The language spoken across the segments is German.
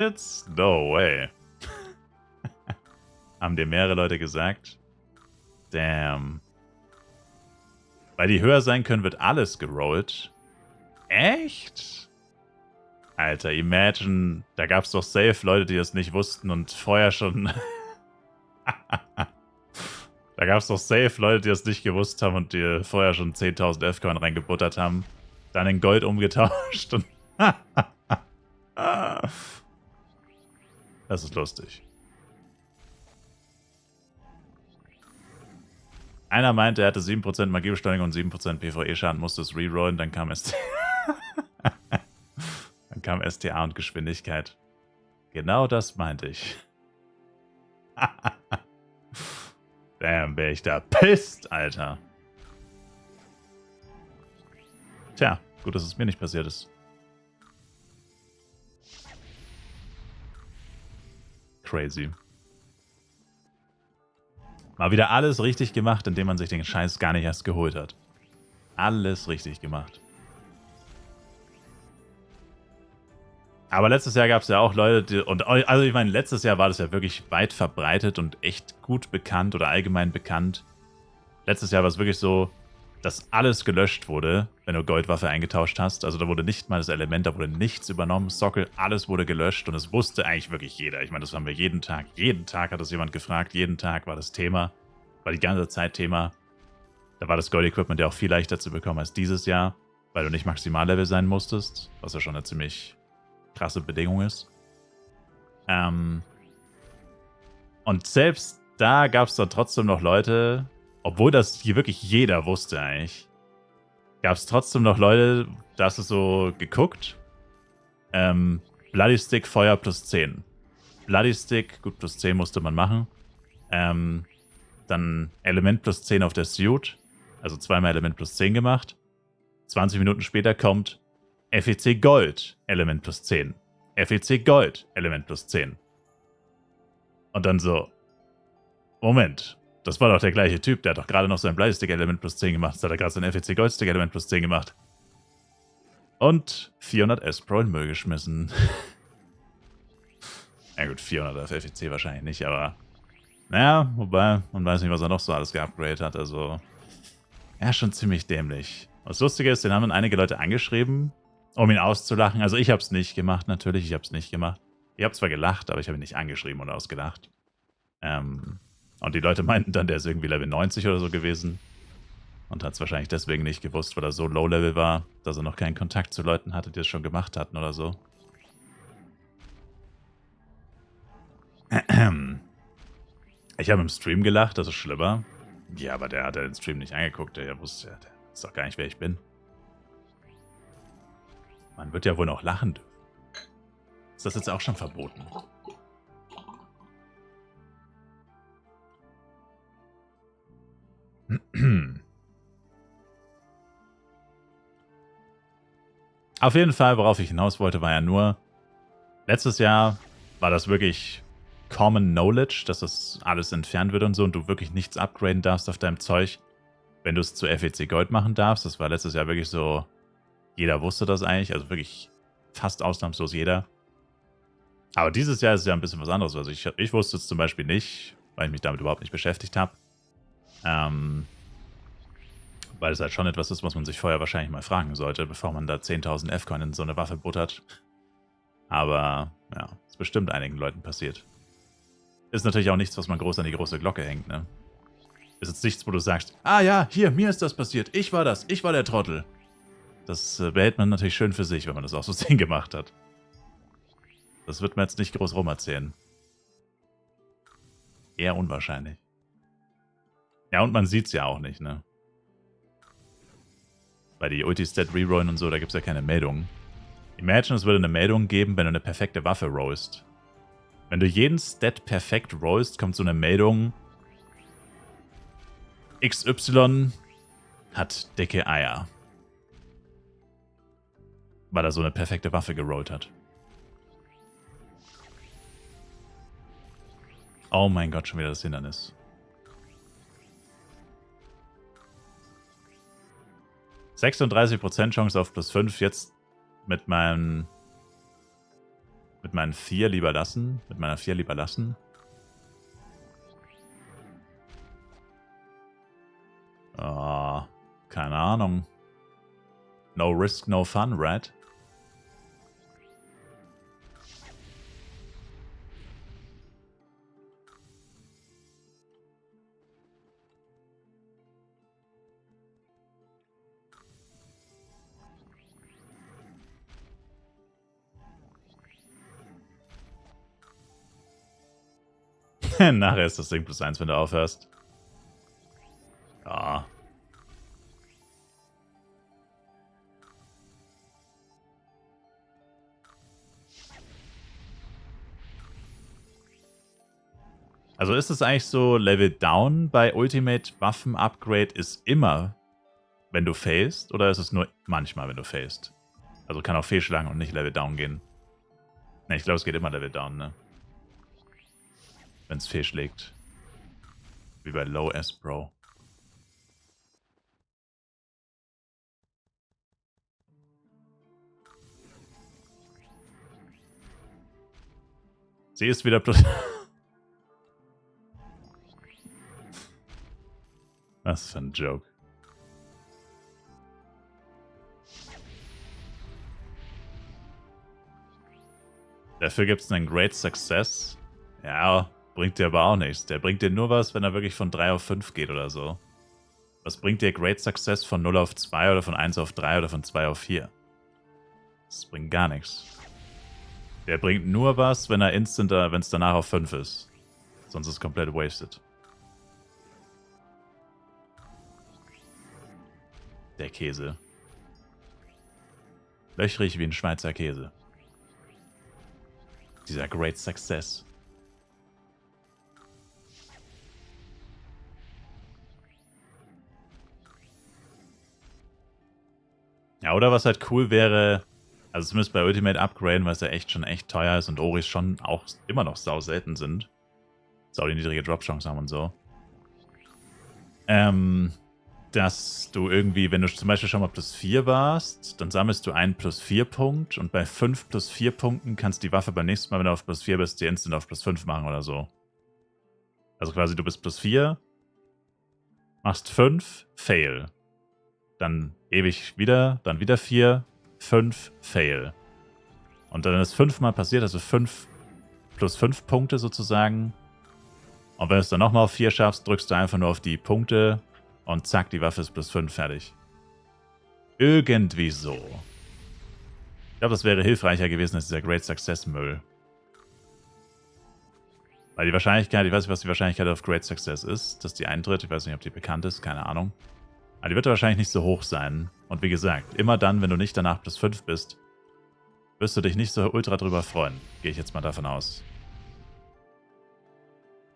It's no way. Haben dir mehrere Leute gesagt? Damn. Weil die höher sein können, wird alles gerollt. Echt? Alter, imagine, da gab's doch safe Leute, die das nicht wussten und vorher schon... Da gab's doch safe Leute, die das nicht gewusst haben und die vorher schon 10.000 F-Coin reingebuttert haben. Dann in Gold umgetauscht und... Das ist lustig. Einer meinte, er hatte 7% Magiebeschleunigung und 7% PvE-Schaden, musste es rerollen, dann kam STA. Dann kam STA und Geschwindigkeit. Genau das meinte ich. Damn, wäre ich da pisst, Alter. Tja, gut, dass es mir nicht passiert ist. Crazy. Mal wieder alles richtig gemacht, indem man sich den Scheiß gar nicht erst geholt hat. Alles richtig gemacht. Aber letztes Jahr gab es ja auch Leute, die, und also ich meine, letztes Jahr war das ja wirklich weit verbreitet und echt gut bekannt oder allgemein bekannt. Letztes Jahr war es wirklich so, dass alles gelöscht wurde, wenn du Goldwaffe eingetauscht hast. Also da wurde nicht mal das Element, da wurde nichts übernommen, Sockel, alles wurde gelöscht und es wusste eigentlich wirklich jeder. Ich meine, das haben wir jeden Tag hat das jemand gefragt, jeden Tag war das Thema, war die ganze Zeit Thema. Da war das Gold-Equipment ja auch viel leichter zu bekommen als dieses Jahr, weil du nicht Maximallevel sein musstest, was ja schon eine ziemlich krasse Bedingung ist. Und selbst da gab es dann trotzdem noch Leute, obwohl das hier wirklich jeder wusste eigentlich, gab es trotzdem noch Leute, da hast du so geguckt, Bloody Stick Feuer plus 10. Bloody Stick, gut, plus 10 musste man machen. Dann Element plus 10 auf der Suit, also zweimal Element plus 10 gemacht. 20 Minuten später kommt FEC Gold, Element plus 10. FEC Gold, Element plus 10. Und dann so, Moment, das war doch der gleiche Typ, der hat doch gerade noch sein Bloody Stick Element plus 10 gemacht. Jetzt hat er gerade sein FEC Gold Stick Element plus 10 gemacht. Und 400 S-Pro in den Müll geschmissen. Ja gut, 400 auf FEC wahrscheinlich nicht, aber... Naja, wobei, man weiß nicht, was er noch so alles geupgradet hat, also... Ja, schon ziemlich dämlich. Was Lustige ist, den haben dann einige Leute angeschrieben, um ihn auszulachen. Also ich hab's nicht gemacht, natürlich, ich hab's nicht gemacht. Ich hab zwar gelacht, aber ich habe ihn nicht angeschrieben oder ausgelacht. Und die Leute meinten dann, der ist irgendwie Level 90 oder so gewesen. Und hat es wahrscheinlich deswegen nicht gewusst, weil er so Low-Level war, dass er noch keinen Kontakt zu Leuten hatte, die das schon gemacht hatten oder so. Ich habe im Stream gelacht, das ist schlimmer. Ja, aber der hat ja den Stream nicht angeguckt, der wusste, der weiß doch gar nicht, wer ich bin. Man wird ja wohl noch lachen dürfen. Ist das jetzt auch schon verboten? Auf jeden Fall, worauf ich hinaus wollte, war ja nur, letztes Jahr war das wirklich Common Knowledge, dass das alles entfernt wird und so und du wirklich nichts upgraden darfst auf deinem Zeug, wenn du es zu FEC Gold machen darfst. Das war letztes Jahr wirklich so, jeder wusste das eigentlich, also wirklich fast ausnahmslos jeder. Aber dieses Jahr ist es ja ein bisschen was anderes. Also ich wusste es zum Beispiel nicht, weil ich mich damit überhaupt nicht beschäftigt habe. Weil es halt schon etwas ist, was man sich vorher wahrscheinlich mal fragen sollte, bevor man da 10.000 F-Coin in so eine Waffe buttert. Aber ja, ist bestimmt einigen Leuten passiert. Ist natürlich auch nichts, was man groß an die große Glocke hängt, ne? Ist jetzt nichts, wo du sagst, ah ja, hier, mir ist das passiert, ich war der Trottel. Das behält man natürlich schön für sich, wenn man das auch so Sinn gemacht hat. Das wird man jetzt nicht groß rumerzählen. Eher unwahrscheinlich. Ja, und man sieht's ja auch nicht, ne? Bei die Ulti-Stat rerollen und so, da gibt's ja keine Meldungen. Imagine, es würde eine Meldung geben, wenn du eine perfekte Waffe rollst. Wenn du jeden Stat perfekt rollst, kommt so eine Meldung, XY hat dicke Eier. Weil er so eine perfekte Waffe gerollt hat. Oh mein Gott, schon wieder das Hindernis. 36% Chance auf plus 5. Jetzt mit Mit meinen 4 lieber lassen. Mit meiner 4 lieber lassen. Oh, keine Ahnung. No risk, no fun, Red. Nachher ist das Ding +1, wenn du aufhörst. Ja. Also ist es eigentlich so, Level Down bei Ultimate Waffen Upgrade ist immer, wenn du failst, oder ist es nur manchmal, wenn du failst? Also kann auch fehlschlagen und nicht Level Down gehen. Ne, ich glaube, es geht immer Level Down, ne? Wenn es fehlschlägt. Wie bei Low S, Bro. Sie ist wieder plus... Was für ein Joke. Dafür gibt es einen Great Success. Ja, bringt dir aber auch nichts. Der bringt dir nur was, wenn er wirklich von 3 auf 5 geht oder so. Was bringt dir Great Success von 0 auf 2 oder von 1 auf 3 oder von 2 auf 4? Das bringt gar nichts. Der bringt nur was, wenn er instant, wenn es danach auf 5 ist. Sonst ist es komplett wasted. Der Käse. Löchrig wie ein Schweizer Käse. Dieser Great Success. Ja, oder was halt cool wäre, also zumindest bei Ultimate Upgraden, weil es ja echt schon echt teuer ist und Oris schon auch immer noch sau selten sind. Sau die niedrige Drop-Chance haben und so. Dass du irgendwie, wenn du zum Beispiel schon mal +4 warst, dann sammelst du einen +4 Punkt und bei 5 +4 Punkten kannst du die Waffe beim nächsten Mal, wenn du auf +4 bist, die instant auf +5 machen oder so. Also quasi du bist +4, machst 5, Fail. Dann ewig wieder, dann wieder 4, 5, Fail. Und dann ist 5 mal passiert, also 5 +5 Punkte sozusagen. Und wenn du es dann nochmal auf 4 schaffst, drückst du einfach nur auf die Punkte und zack, die Waffe ist +5 fertig. Irgendwie so. Ich glaube, das wäre hilfreicher gewesen als dieser Great Success Müll. Weil die Wahrscheinlichkeit, ich weiß nicht, was die Wahrscheinlichkeit auf Great Success ist, dass die eintritt. Ich weiß nicht, ob die bekannt ist, keine Ahnung. Aber die wird wahrscheinlich nicht so hoch sein. Und wie gesagt, immer dann, wenn du nicht danach +5 bist, wirst du dich nicht so ultra drüber freuen. Gehe ich jetzt mal davon aus.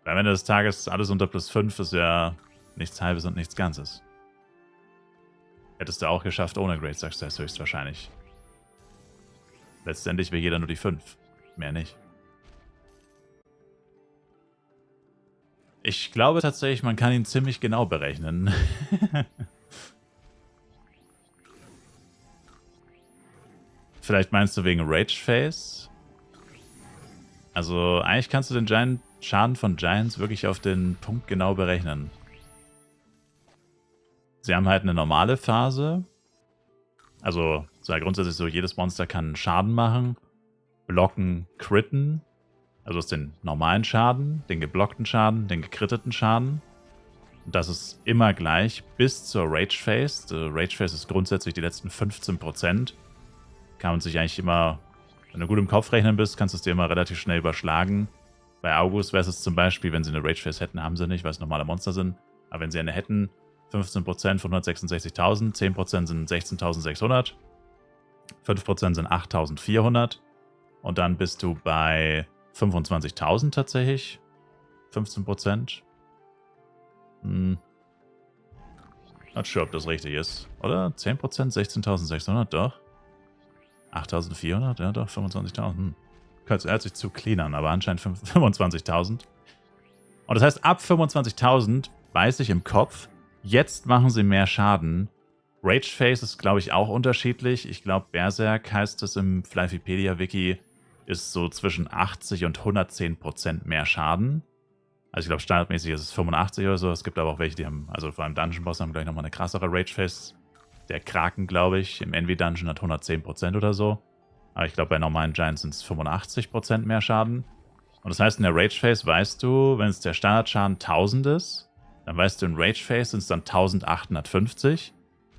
Weil am Ende des Tages alles unter +5 ist ja nichts Halbes und nichts Ganzes. Hättest du auch geschafft ohne Great Success höchstwahrscheinlich. Letztendlich will jeder nur die 5. Mehr nicht. Ich glaube tatsächlich, man kann ihn ziemlich genau berechnen. Vielleicht meinst du wegen Rage Face? Also eigentlich kannst du den Schaden von Giants wirklich auf den Punkt genau berechnen. Sie haben halt eine normale Phase. Also sei grundsätzlich so, jedes Monster kann Schaden machen, blocken, critten. Also ist den normalen Schaden, den geblockten Schaden, den gekritteten Schaden. Und das ist immer gleich bis zur Rage Phase. Die Rage Phase ist grundsätzlich die letzten 15%. Kann man sich eigentlich immer, wenn du gut im Kopf rechnen bist, kannst du es dir immer relativ schnell überschlagen. Bei August wäre es zum Beispiel, wenn sie eine Rage Phase hätten, haben sie nicht, weil es normale Monster sind. Aber wenn sie eine hätten, 15% von 166.000, 10% sind 16.600, 5% sind 8.400 und dann bist du bei 25.000 tatsächlich. 15%. Not sure, ob das richtig ist. Oder? 10%? 16.600? Doch. 8.400? Ja, doch. 25.000. Hört sich zu clean an, aber anscheinend 25.000. Und das heißt, ab 25.000 weiß ich im Kopf, jetzt machen sie mehr Schaden. Rage Phase ist, glaube ich, auch unterschiedlich. Ich glaube, Berserk heißt es im Flyfipedia-Wiki, ist so zwischen 80 und 110% mehr Schaden. Also ich glaube, standardmäßig ist es 85 oder so. Es gibt aber auch welche, die haben, also vor allem Dungeon-Boss haben gleich nochmal eine krassere Rage-Face. Der Kraken, glaube ich, im Envy-Dungeon hat 110% oder so. Aber ich glaube, bei normalen Giants sind es 85% mehr Schaden. Und das heißt, in der Rage-Face weißt du, wenn es der Standardschaden 1000 ist, dann weißt du, in Rage-Face sind es dann 1850.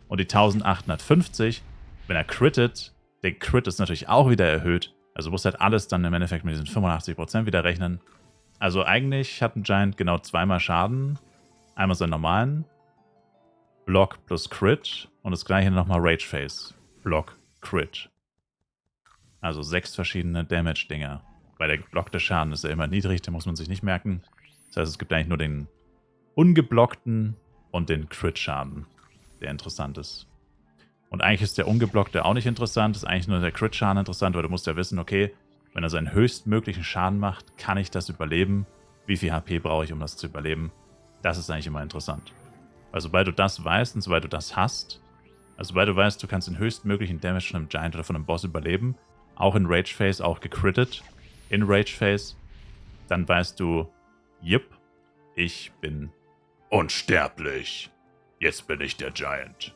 Und die 1850, wenn er crittet, der Crit ist natürlich auch wieder erhöht. Also musst halt alles dann im Endeffekt mit diesen 85% wieder rechnen. Also eigentlich hat ein Giant genau zweimal Schaden. Einmal seinen normalen Block plus Crit und das gleiche nochmal Rage Face. Block, Crit. Also 6 verschiedene Damage-Dinger. Weil der geblockte Schaden ist ja immer niedrig, den muss man sich nicht merken. Das heißt, es gibt eigentlich nur den ungeblockten und den Crit-Schaden, der interessant ist. Und eigentlich ist der ungeblockte auch nicht interessant, ist eigentlich nur der Crit-Schaden interessant, weil du musst ja wissen, okay, wenn er seinen höchstmöglichen Schaden macht, kann ich das überleben? Wie viel HP brauche ich, um das zu überleben? Das ist eigentlich immer interessant. Weil sobald du das weißt und sobald du das hast, also sobald du weißt, du kannst den höchstmöglichen Damage von einem Giant oder von einem Boss überleben, auch in Rage Phase, auch gecrittet, in Rage Phase, dann weißt du, yep, ich bin unsterblich. Jetzt bin ich der Giant.